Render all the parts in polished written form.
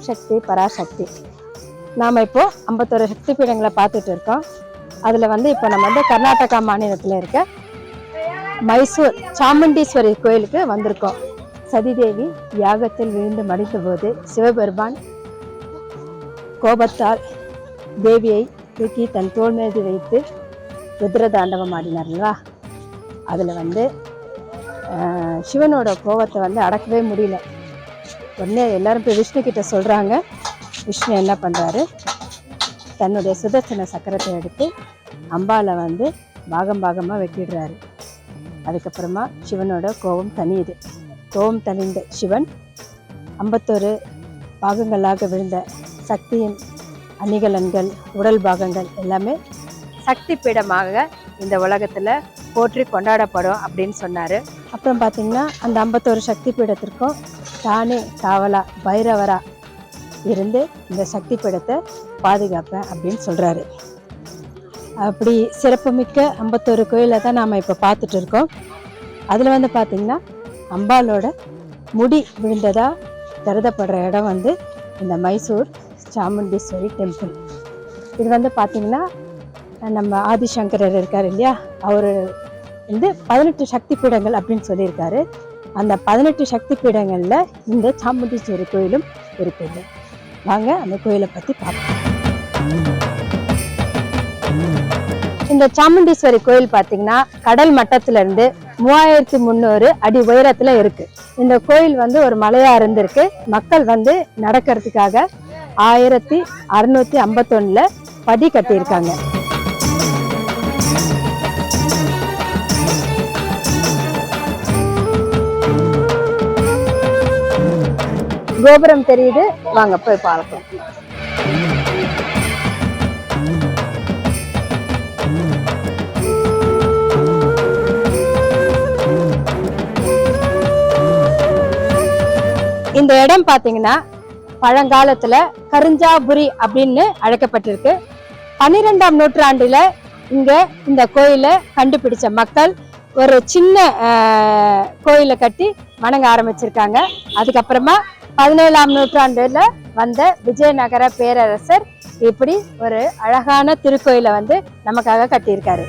சக்தி பராசக்தி. நாம் இப்போ 51 சக்தி பீடங்களை பார்த்துட்டு இருக்கோம். அதில் இப்போ நம்ம கர்நாடகா மாநிலத்தில் இருக்க மைசூர் சாமுண்டீஸ்வரி கோயிலுக்கு வந்திருக்கோம். சதிதேவி யாகத்தில் விழுந்து மடிந்த போது சிவபெருமான் கோபத்தால் தேவியை தூக்கி தன் தோள் மீது வைத்து ருத்ரதாண்டவம் ஆடினார்களா. அதில் சிவனோட கோபத்தை அடக்கவே முடியல. உடனே எல்லாரும் போய் விஷ்ணு கிட்ட சொல்கிறாங்க. விஷ்ணு என்ன பண்ணுறாரு, தன்னுடைய சுதர்சன சக்கரத்தை எடுத்து அம்பாலை பாகம் பாகமாக வெட்டிடுறாரு. அதுக்கப்புறமா சிவனோட கோபம் தனியுது. கோபம் தனிந்த சிவன் 51 பாகங்களாக விழுந்த சக்தியின் அணிகலன்கள், உடல் பாகங்கள் எல்லாமே சக்தி பீடமாக இந்த உலகத்தில் போற்றி கொண்டாடப்படும் அப்படின்னு சொன்னார். அப்புறம் பார்த்திங்கன்னா அந்த 51 சக்தி பீடத்திற்கும் தானே காவலா பைரவரா இருந்து இந்த சக்தி பீடத்தை பாதுகாப்பேன் அப்படின்னு சொல்கிறாரு. அப்படி சிறப்புமிக்க 51 கோயிலை தான் நாம் இப்போ பார்த்துட்டு இருக்கோம். அதில் பார்த்திங்கன்னா அம்பாலோட முடி விழுந்ததாக கருதப்படுற இடம் இந்த மைசூர் சாமுண்டீஸ்வரி டெம்பிள். இது பார்த்திங்கன்னா நம்ம ஆதிசங்கரர் இருக்கார் இல்லையா, அவர் 18 சக்தி பீடங்கள் அப்படின்னு சொல்லியிருக்காரு. அந்த 18 சக்தி பீடங்களில் இந்த சாமுண்டீஸ்வரி கோயிலும் இருக்குது. வாங்க அந்த கோயிலை பற்றி பார்ப்போம். இந்த சாமுண்டீஸ்வரி கோயில் பார்த்தீங்கன்னா கடல் மட்டத்திலிருந்து 3300 அடி உயரத்தில் இருக்குது. இந்த கோயில் ஒரு மலையாக இருந்திருக்கு. மக்கள் நடக்கிறதுக்காக 1651 படி கட்டியிருக்காங்க. கோபுரம் தெரியுது, வாங்க போய் பார்ப்போம். இந்த இடம் பாத்தீங்கன்னா பழங்காலத்துல கருஞ்சாபுரி அப்படின்னு அழைக்கப்பட்டிருக்கு. 12ஆம் நூற்றாண்டுல இங்க இந்த கோயிலை கண்டுபிடிச்ச மக்கள் ஒரு சின்ன கோயிலை கட்டி வணங்க ஆரம்பிச்சிருக்காங்க. அதுக்கப்புறமா 17ஆம் நூற்றாண்டுல வந்த விஜயநகர பேரரசர் இப்படி ஒரு அழகான திருக்கோயிலை நமக்காக கட்டியிருக்காரு.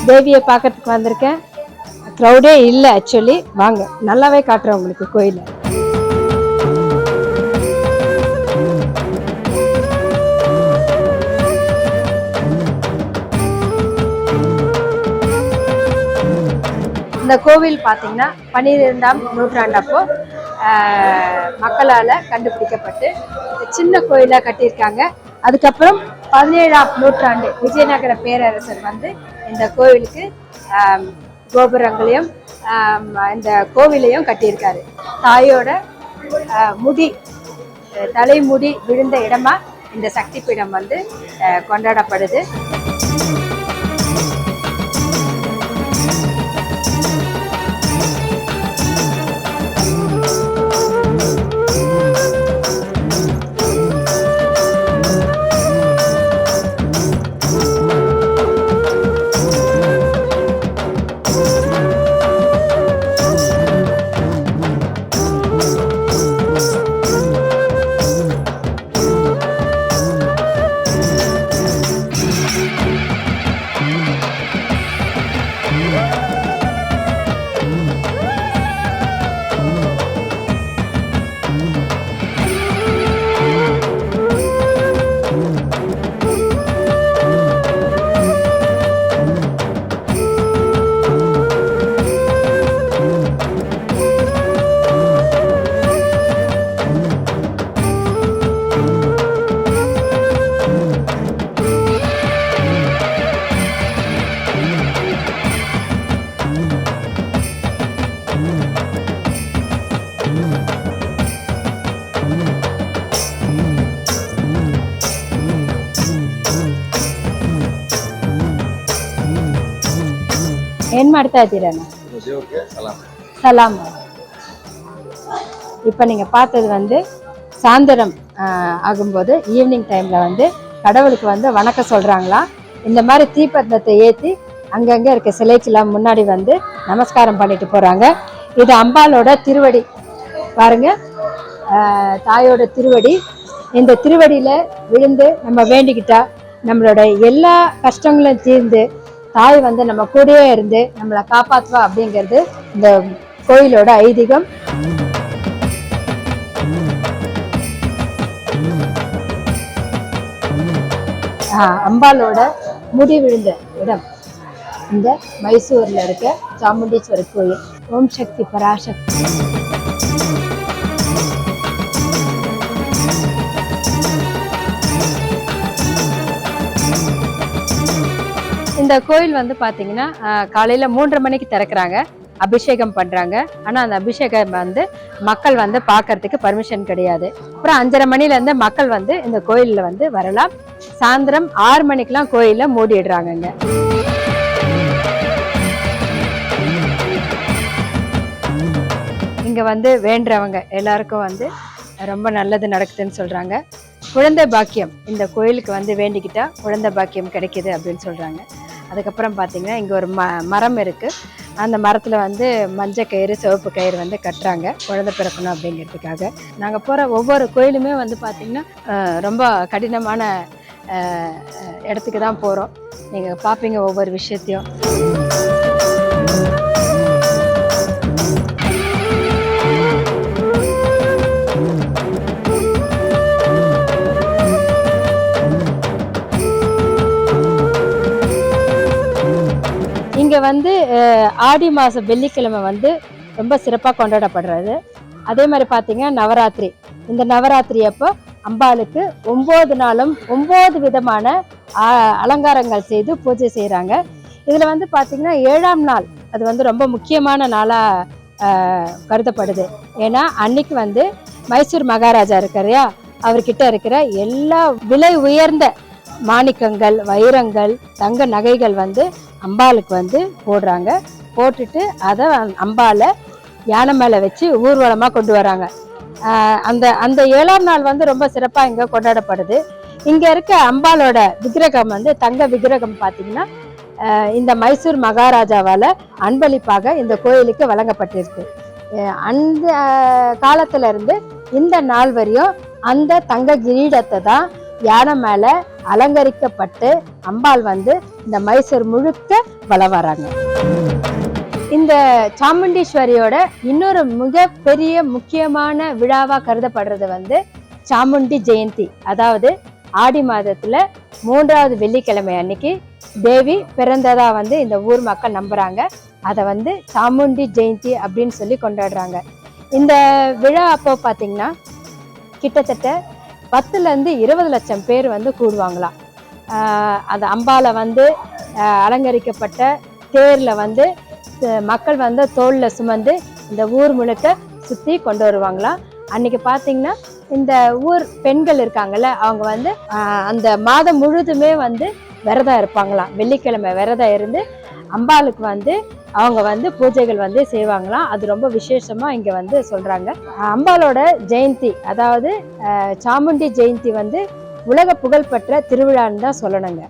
தேவியை பார்க்கறதுக்கு வந்திருக்கேன். க்ரௌடே இல்லை ஆக்சுவலி. வாங்க நல்லாவே காட்டுறேன் உங்களுக்கு கோயிலை. இந்த கோவில் பார்த்தீங்கன்னா 12ஆம் நூற்றாண்டப்போ மக்களால் கண்டுபிடிக்கப்பட்டு சின்ன கோயிலாக கட்டியிருக்காங்க. அதுக்கப்புறம் 17ஆம் நூற்றாண்டு விஜயநகர பேரரசர் இந்த கோவிலுக்கு கோபுரங்களையும் இந்த கோவிலையும் கட்டியிருக்காரு. தாயோட தலைமுடி விழுந்த இடமா இந்த சக்தி பீடம் கொண்டாடப்படுது. ಏನ್ ಮಾಡ್ತಾ ಇದ್ದೀರಾ? ಸಲಾಮ್. இப்போ நீங்கள் பார்த்தது சாயந்தரம் ஆகும்போது ஈவினிங் டைம்ல வந்து கடவுளுக்கு வந்து வணக்கம் சொல்றாங்களாம். இந்த மாதிரி தீப்பந்தத்தை ஏற்றி அங்கங்கே இருக்க சிலைக்கெல்லாம் முன்னாடி வந்து நமஸ்காரம் பண்ணிட்டு போறாங்க. இது அம்பாலோட திருவடி பாருங்க, தாயோட திருவடி. இந்த திருவடியில விழுந்து நம்ம வேண்டிக்கிட்டா நம்மளோட எல்லா கஷ்டங்களும் தீர்ந்து தாய் வந்து நம்ம கூடயே இருந்து நம்மளை காப்பாற்றுவா அப்படிங்கிறது இந்த கோயிலோட ஐதீகம். அம்பாலோட முடி விழுந்த இடம் இந்த மைசூர்ல இருக்க சாமுண்டீஸ்வரர் கோயில். ஓம் சக்தி பராசக்தி. இந்த கோயில் வந்து பாத்தீங்கன்னா காலையில 3:30 மணிக்கு திறக்கிறாங்க, அபிஷேகம் பண்றாங்க. ஆனா அந்த அபிஷேகம் வந்து மக்கள் வந்து பாக்குறதுக்கு பர்மிஷன் கிடையாது. அப்புறம் 5:30 மணில இருந்து மக்கள் வந்து இந்த கோயில்ல வந்து வரலாம். சாயந்தரம் 6 மணிக்கெல்லாம் கோயில மூடிடுறாங்க. இங்க வந்து வேண்டுறவங்க எல்லாருக்கும் வந்து ரொம்ப நல்லது நடக்குதுன்னு சொல்றாங்க. குழந்தை பாக்கியம் இந்த கோயிலுக்கு வந்து வேண்டிக்கிட்டா குழந்தை பாக்கியம் கிடைக்குது அப்படின்னு சொல்றாங்க. அதுக்கப்புறம் பார்த்தீங்கன்னா இங்கே ஒரு மரம் இருக்குது. அந்த மரத்தில் வந்து மஞ்சள் கயிறு சிவப்பு கயிறு வந்து கட்டுறாங்க குழந்தை பிறக்கணும் அப்படிங்கிறதுக்காக. நாங்கள் போகிற ஒவ்வொரு கோயிலுமே வந்து பார்த்திங்கன்னா ரொம்ப கடினமான இடத்துக்கு தான் போகிறோம். நீங்கள் பார்ப்பீங்க ஒவ்வொரு விஷயத்தையும். இங்கே வந்து ஆடி மாதம் வெள்ளிக்கிழமை வந்து ரொம்ப சிறப்பாக கொண்டாடப்படுறது. அதே மாதிரி பார்த்தீங்கன்னா நவராத்திரி. இந்த நவராத்திரி அப்போ அம்பாளுக்கு 9 நாளும் 9 விதமான அலங்காரங்கள் செய்து பூஜை செய்கிறாங்க. இதில் வந்து பார்த்திங்கன்னா 7ஆம் நாள் அது வந்து ரொம்ப முக்கியமான நாளாக கருதப்படுது. ஏன்னா அன்னைக்கு வந்து மைசூர் மகாராஜா இருக்காரையா, அவர்கிட்ட இருக்கிற எல்லா விலை உயர்ந்த மாணிக்கங்கள், வைரங்கள், தங்க நகைகள் வந்து அம்பாளுக்கு வந்து போடுறாங்க. போட்டுட்டு அதை அம்பாலை யானை மேலே வச்சு ஊர்வலமாக கொண்டு வராங்க. அந்த 7ஆம் நாள் வந்து ரொம்ப சிறப்பாக இங்கே கொண்டாடப்படுது. இங்கே இருக்க அம்பாலோட விக்கிரகம் வந்து தங்க விக்கிரகம் பார்த்தீங்கன்னா இந்த மைசூர் மகாராஜாவால் அன்பளிப்பாக இந்த கோயிலுக்கு வழங்கப்பட்டிருக்கு. அந்த காலத்துல இருந்து இந்த நாள் வரையும் அந்த தங்க கிரீடத்தை தான் யானை மேல அலங்கரிக்கப்பட்டு அம்பாள் வந்து இந்த மைசூர் முழுக்க வலம் வராங்க. இந்த சாமுண்டீஸ்வரியோட இன்னொரு மிகப்பெரிய முக்கியமான விழாவா கருதப்படுறது வந்து சாமுண்டி ஜெயந்தி. அதாவது ஆடி மாதத்துல 3வது வெள்ளிக்கிழமை அன்னைக்கு தேவி பிறந்ததா வந்து இந்த ஊர் மக்கள் நம்புறாங்க. அதை வந்து சாமுண்டி ஜெயந்தி அப்படின்னு சொல்லி கொண்டாடுறாங்க. இந்த விழா அப்போ பார்த்தீங்கன்னா கிட்டத்தட்ட 10 to 20 லட்சம் பேர் வந்து கூடுவாங்களாம். அந்த அம்பாலை வந்து அலங்கரிக்கப்பட்ட தேர்ல வந்து மக்கள் வந்து தோல்ல சுமந்து இந்த ஊர் முழுக்க சுற்றி கொண்டு வருவாங்களாம். அன்னைக்கு பார்த்தீங்கன்னா இந்த ஊர் பெண்கள் இருக்காங்கல்ல, அவங்க வந்து அந்த மாதம் முழுதுமே வந்து விரதம் இருப்பாங்களாம். வெள்ளிக்கிழமை விரதம் இருந்து அம்பாளுக்கு வந்து அவங்க வந்து பூஜைகள் வந்து செய்வாங்களாம். அது ரொம்ப விசேஷமா இங்க வந்து சொல்றாங்க. அம்பாலோட ஜெயந்தி, அதாவது சாமுண்டி ஜெயந்தி வந்து உலக புகழ்பெற்ற திருவிழான்னு தான் சொல்லணுங்க.